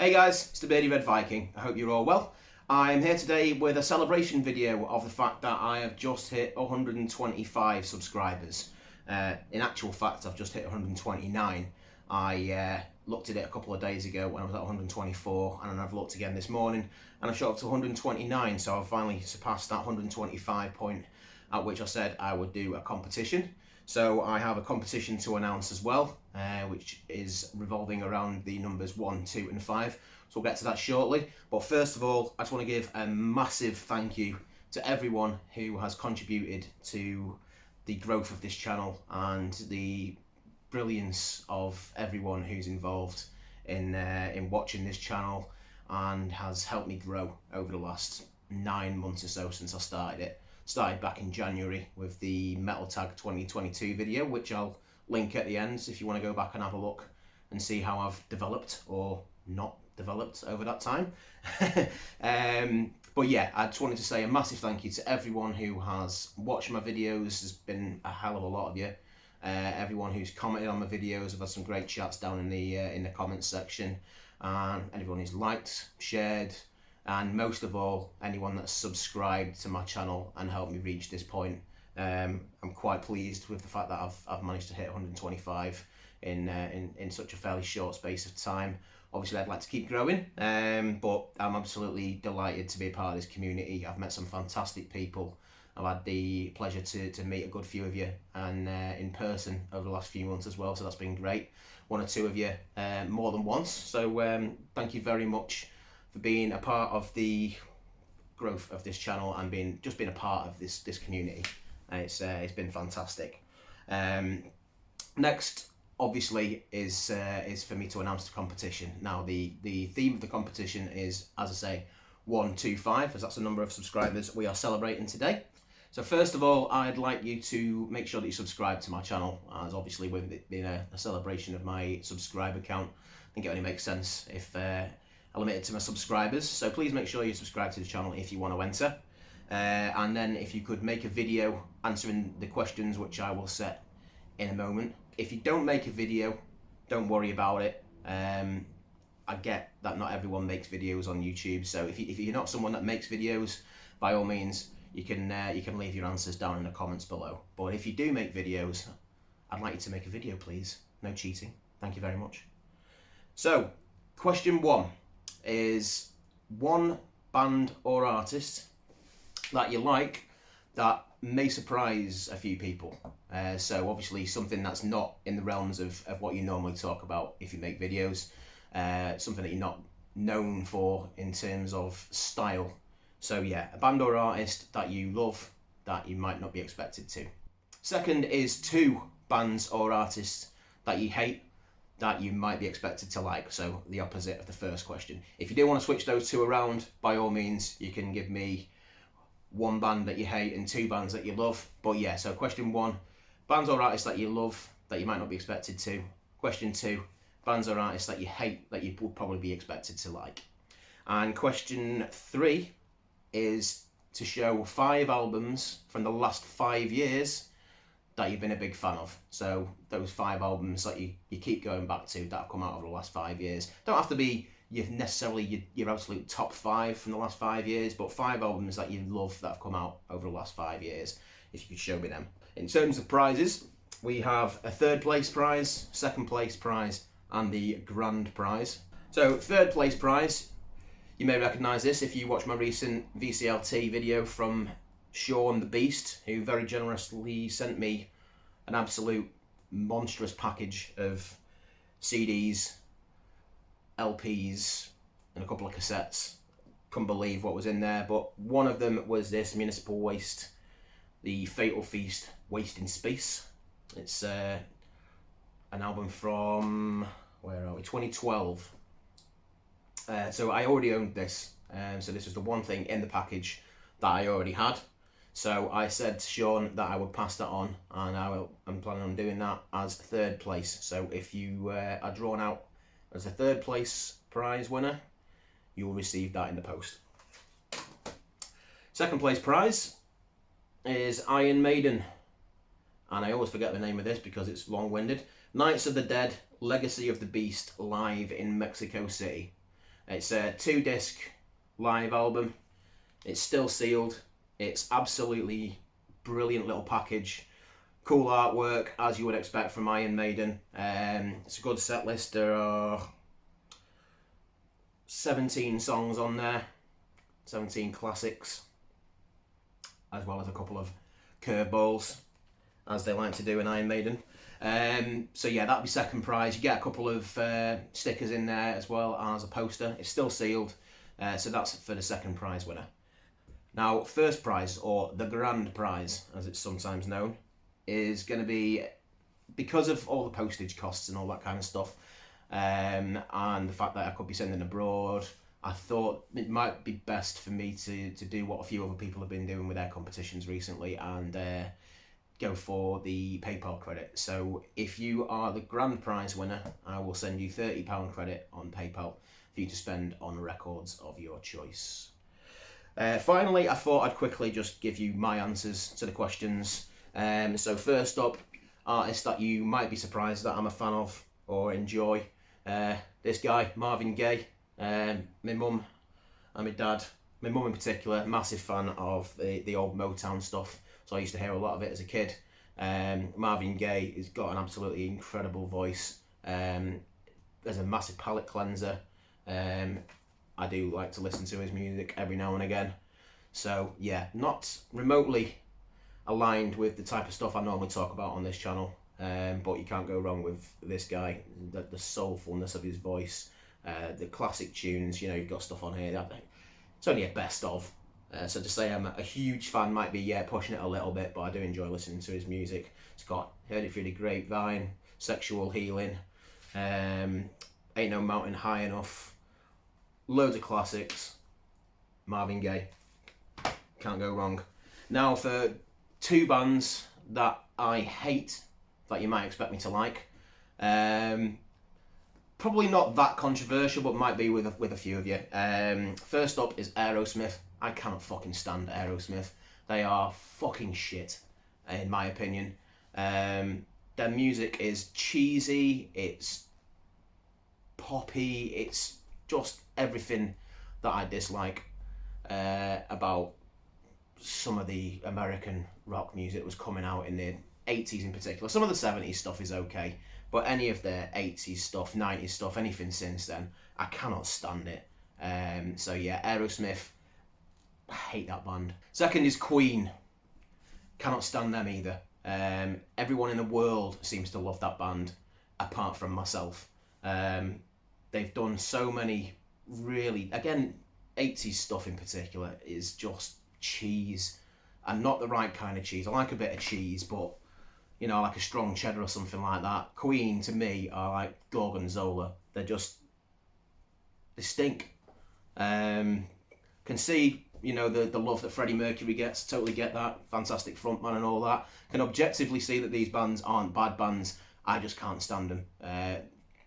Hey guys, it's the Beardy Red Viking. I hope you're all well. I'm here today with a celebration video of the fact that I have just hit 125 subscribers. In actual fact, I've just hit 129. I looked at it a couple of days ago when I was at 124, and then I've looked again this morning and I've shot up to 129, so I've finally surpassed that 125 point at which I said I would do a competition. So I have a competition to announce as well, which is revolving around the numbers 1, 2 and 5. So we'll get to that shortly. But first of all, I just want to give a massive thank you to everyone who has contributed to the growth of this channel and the brilliance of everyone who's involved in watching this channel and has helped me grow over the last 9 months or so since I started it. Started back in January with the Metal Tag 2022 video, which I'll link at the end if you want to go back and have a look and see how I've developed or not developed over that time. But yeah, I just wanted to say a massive thank you to everyone who has watched my videos. There's been a hell of a lot of you. Everyone who's commented on my videos, I've had some great chats down in the comments section, and everyone who's liked, shared, and most of all, anyone that's subscribed to my channel and helped me reach this point. I'm quite pleased with the fact that I've managed to hit 125 in such a fairly short space of time. Obviously, I'd like to keep growing, but I'm absolutely delighted to be a part of this community. I've met some fantastic people. I've had the pleasure to meet a good few of you and in person over the last few months as well, so that's been great. One or two of you more than once, so thank you very much for being a part of the growth of this channel and being a part of this community. It's been fantastic. Next, obviously, is for me to announce the competition. Now, the theme of the competition is, as I say, 125, as that's the number of subscribers we are celebrating today. So first of all, I'd like you to make sure that you subscribe to my channel, as obviously with it being a celebration of my subscriber count, I think it only makes sense if I limit it to my subscribers. So please make sure you subscribe to the channel if you want to enter. And then if you could make a video answering the questions which I will set in a moment. If you don't make a video, don't worry about it. I get that not everyone makes videos on YouTube, so if you're not someone that makes videos, by all means, you can leave your answers down in the comments below. But if you do make videos, I'd like you to make a video, please. No cheating. Thank you very much. So, question 1 is one band or artist that you like that may surprise a few people. So obviously something that's not in the realms of what you normally talk about if you make videos. Something that you're not known for in terms of style. So yeah, a band or artist that you love that you might not be expected to. Second is 2 bands or artists that you hate that you might be expected to like, so the opposite of the first question. If you do want to switch those 2 around, by all means, you can give me 1 band that you hate and 2 bands that you love. But yeah, so question 1, bands or artists that you love that you might not be expected to. Question 2, bands or artists that you hate that you would probably be expected to like. And question 3 is to show 5 albums from the last 5 years that you've been a big fan of. So those 5 albums that you keep going back to that have come out over the last 5 years. Don't have to be necessarily your absolute top 5 from the last 5 years, but 5 albums that you love that have come out over the last 5 years, if you could show me them. In terms of prizes, we have a 3rd place prize, 2nd place prize, and the grand prize. So 3rd place prize, you may recognise this if you watch my recent VCLT video from Sean the Beast, who very generously sent me an absolute monstrous package of CDs, LPs, and a couple of cassettes. Couldn't believe what was in there, but one of them was this Municipal Waste, the Fatal Feast, Waste in Space. It's an album from, where are we, 2012. So I already owned this, so this was the one thing in the package that I already had. So I said to Sean that I would pass that on, and I'm planning on doing that as 3rd place. So if you are drawn out as a 3rd place prize winner, you will receive that in the post. 2nd place prize is Iron Maiden, and I always forget the name of this because it's long-winded. Knights of the Dead, Legacy of the Beast live in Mexico City. It's a 2-disc live album. It's still sealed. It's absolutely brilliant little package. Cool artwork, as you would expect from Iron Maiden. It's a good set list. There are 17 songs on there, 17 classics, as well as a couple of curveballs, as they like to do in Iron Maiden. So yeah, that'll be second prize. You get a couple of stickers in there as well as a poster. It's still sealed, so that's for the second prize winner. Now, first prize, or the grand prize, as it's sometimes known, is going to be, because of all the postage costs and all that kind of stuff, and the fact that I could be sending abroad, I thought it might be best for me to do what a few other people have been doing with their competitions recently, and go for the PayPal credit. So if you are the grand prize winner, I will send you £30 credit on PayPal for you to spend on records of your choice. Finally, I thought I'd quickly just give you my answers to the questions. So first up, artists that you might be surprised that I'm a fan of or enjoy. This guy, Marvin Gaye. My mum and my dad, my mum in particular, massive fan of the old Motown stuff. So I used to hear a lot of it as a kid. Marvin Gaye has got an absolutely incredible voice. There's a massive palate cleanser. I do like to listen to his music every now and again. So yeah, not remotely aligned with the type of stuff I normally talk about on this channel. But you can't go wrong with this guy. The soulfulness of his voice, the classic tunes. You know, you've got stuff on here that it's only a best of. So to say I'm a huge fan might be pushing it a little bit, but I do enjoy listening to his music. It's got Heard It Through the Grapevine, Sexual Healing, Ain't No Mountain High Enough, loads of classics. Marvin Gaye, can't go wrong. Now for two bands that I hate that you might expect me to like. Probably not that controversial, but might be with a few of you. First up is Aerosmith. I cannot fucking stand Aerosmith. They are fucking shit, in my opinion. Their music is cheesy, it's poppy, it's just everything that I dislike about some of the American rock music that was coming out in the 80s in particular. Some of the 70s stuff is okay, but any of the 80s stuff, 90s stuff, anything since then, I cannot stand it. So yeah, Aerosmith, I hate that band. Second is Queen. Cannot stand them either. Everyone in the world seems to love that band, apart from myself. They've done so many really, again, 80s stuff in particular is just cheese, and not the right kind of cheese. I like a bit of cheese, but you know, like a strong cheddar or something like that. Queen, to me, are like Gorgonzola. They stink. Can see, you know, the love that Freddie Mercury gets. Totally get that. Fantastic frontman and all that. Can objectively see that these bands aren't bad bands. I just can't stand them.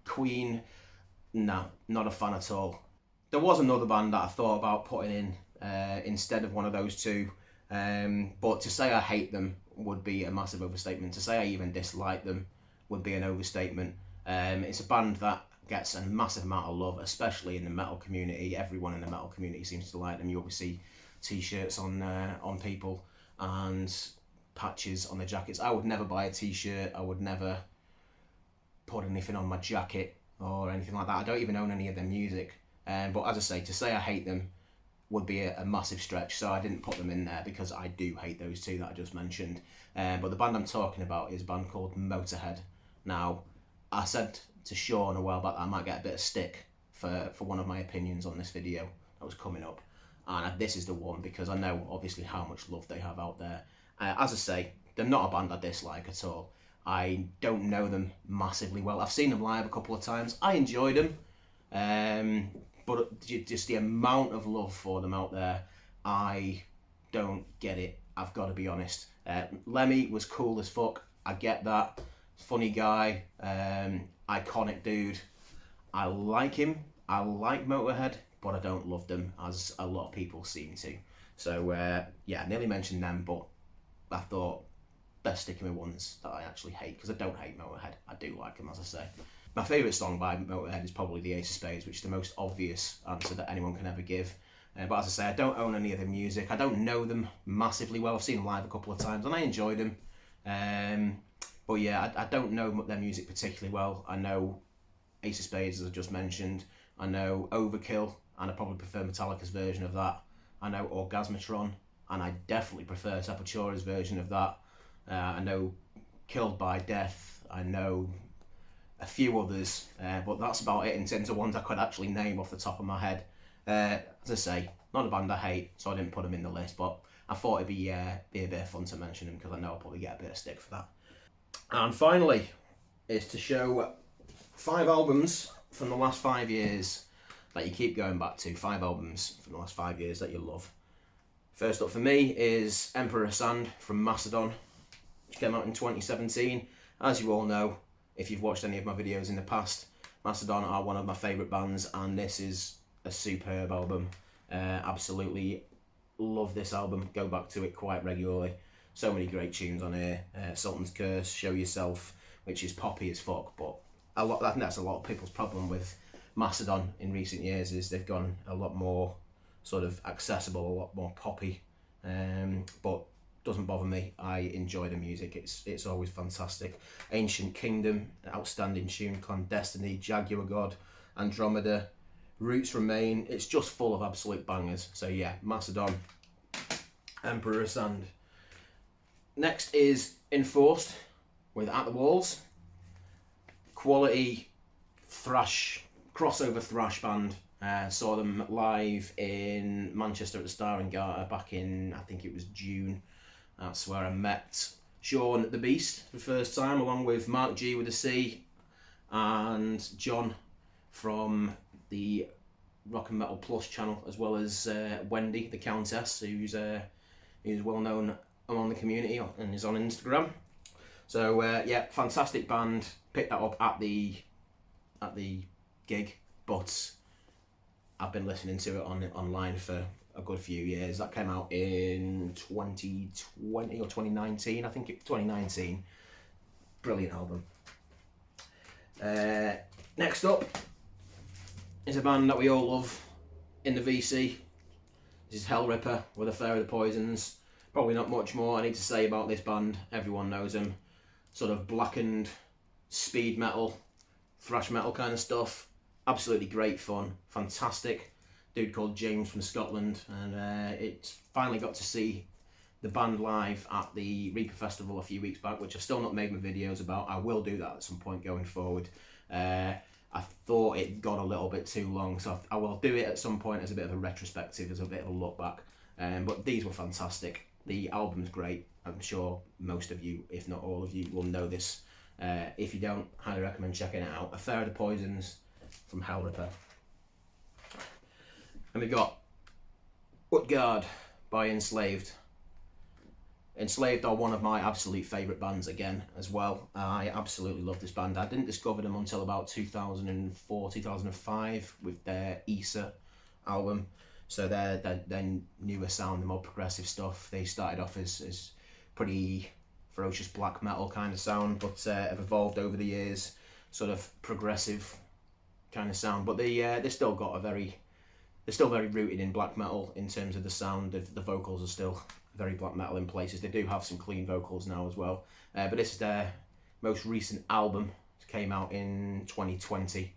Queen, no, not a fan at all. There was another band that I thought about putting in instead of one of those two. But to say I hate them would be a massive overstatement. To say I even dislike them would be an overstatement. It's a band that gets a massive amount of love, especially in the metal community. Everyone in the metal community seems to like them. You always see t-shirts on people and patches on the jackets. I would never buy a t-shirt. I would never put anything on my jacket or anything like that. I don't even own any of their music. But as I say, to say I hate them would be a massive stretch, so I didn't put them in there because I do hate those two that I just mentioned. But the band I'm talking about is a band called Motorhead. Now, I said to Sean a while back that I might get a bit of stick for one of my opinions on this video that was coming up, and this is the one because I know obviously how much love they have out there. As I say, they're not a band I dislike at all. I don't know them massively well. I've seen them live a couple of times. I enjoyed them. But just the amount of love for them out there, I don't get it. I've got to be honest. Lemmy was cool as fuck. I get that. Funny guy. Iconic dude. I like him. I like Motorhead, but I don't love them, as a lot of people seem to. So, yeah, I nearly mentioned them, but I thought best sticking with ones that I actually hate, because I don't hate Motorhead. I do like them, as I say. My favourite song by Motorhead is probably The Ace of Spades, which is the most obvious answer that anyone can ever give. But as I say, I don't own any of their music. I don't know them massively well. I've seen them live a couple of times and I enjoyed them. But yeah, I don't know their music particularly well. I know Ace of Spades, as I just mentioned. I know Overkill, and I probably prefer Metallica's version of that. I know Orgasmatron, and I definitely prefer Sepultura's version of that. I know Killed by Death. I know a few others, but that's about it in terms of ones I could actually name off the top of my head. As I say, not a band I hate, so I didn't put them in the list, but I thought it'd be a bit of fun to mention them because I know I'll probably get a bit of stick for that. And finally, is to show 5 albums from the last 5 years that you keep going back to. 5 albums from the last 5 years that you love. First up for me is Emperor of Sand from Mastodon, which came out in 2017. As you all know, if you've watched any of my videos in the past, Mastodon are one of my favourite bands, and this is a superb album. Absolutely love this album. Go back to it quite regularly. So many great tunes on here. Sultan's Curse, Show Yourself, which is poppy as fuck, but I think that's a lot of people's problem with Mastodon in recent years, is they've gone a lot more sort of accessible, a lot more poppy, but doesn't bother me. I enjoy the music. It's always fantastic. Ancient Kingdom, outstanding tune. Clandestiny, Jaguar God, Andromeda, Roots Remain. It's just full of absolute bangers. So yeah, Mastodon, Emperor of Sand. Next is Enforced with At the Walls. Quality thrash, crossover thrash band. Saw them live in Manchester at the Star and Garter back in, I think it was June. That's where I met Sean the Beast for the first time, along with Mark G with a C and John from the Rock and Metal Plus channel, as well as Wendy, the Countess, who's well known among the community and is on Instagram. So yeah, fantastic band. Picked that up at the gig, but I've been listening to it online for a good few years. That came out in 2020 or 2019, I think 2019. Brilliant album. Next up is a band that we all love in the VC. This is Hellripper with Affair of the Poisons. Probably not much more I need to say about this band. Everyone knows them. Sort of blackened speed metal, thrash metal kind of stuff. Absolutely great fun. Fantastic dude called James from Scotland, and it's finally got to see the band live at the Reaper Festival a few weeks back, which I've still not made my videos about. I will do that at some point going forward. I thought it got a little bit too long, so I will do it at some point as a bit of a retrospective, as a bit of a look back. But these were fantastic. The album's great. I'm sure most of you, if not all of you, will know this. If you don't, highly recommend checking it out. Affair of the Poisons from Hellripper. And we've got Utgard by Enslaved. Enslaved are one of my absolute favourite bands again as well. I absolutely love this band. I didn't discover them until about 2004, 2005 with their Issa album. So their newer sound, the more progressive stuff. They started off as pretty ferocious black metal kind of sound, but have evolved over the years, sort of progressive kind of sound. But they still got they're still very rooted in black metal in terms of the sound. The vocals are still very black metal in places. They do have some clean vocals now as well. But this is their most recent album. It came out in 2020.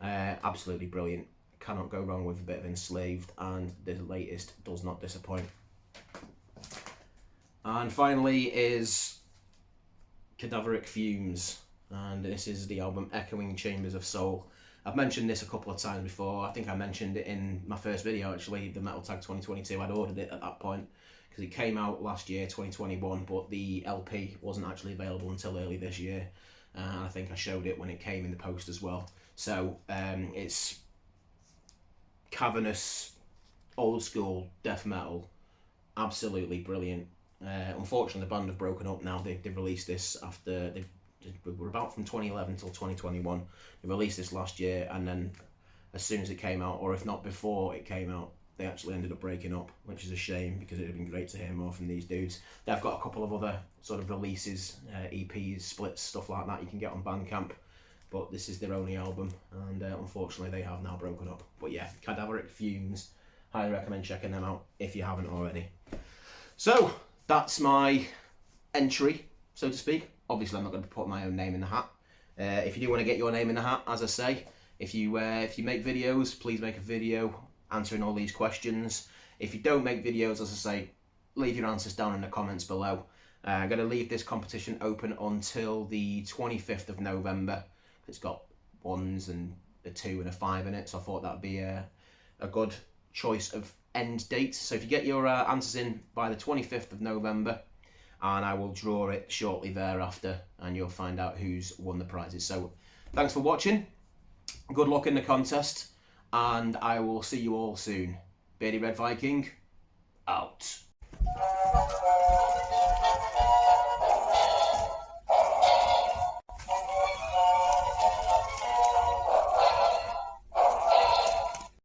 Absolutely brilliant. Cannot go wrong with a bit of Enslaved, and the latest does not disappoint. And finally is Cadaveric Fumes, and this is the album Echoing Chambers of Soul. I've mentioned this a couple of times before. I think I mentioned it in my first video actually, the Metal Tag 2022. I'd ordered it at that point because it came out last year, 2021, but the LP wasn't actually available until early this year. And I think I showed it when it came in the post as well. So it's cavernous, old school death metal, absolutely brilliant. Unfortunately, the band have broken up now. They've released this after we're about from 2011 till 2021. They released this last year, and then as soon as it came out, or if not before it came out, they actually ended up breaking up, which is a shame because it would have been great to hear more from these dudes. They've got a couple of other sort of releases, EPs, splits, stuff like that you can get on Bandcamp. but this is their only album, and unfortunately they have now broken up. But yeah, Cadaveric Fumes, highly recommend checking them out if you haven't already. So that's my entry, so to speak. Obviously I'm not going to put my own name in the hat. If you do want to get your name in the hat, as I say, if you make videos, please make a video answering all these questions. If you don't make videos, as I say, leave your answers down in the comments below. I'm going to leave this competition open until the 25th of November. It's got 1s and a 2 and a 5 in it, so I thought that would be a good choice of end date. So if you get your answers in by the 25th of November, and I will draw it shortly thereafter, and you'll find out who's won the prizes. So thanks for watching, good luck in the contest, and I will see you all soon. Beardy Red Viking, out.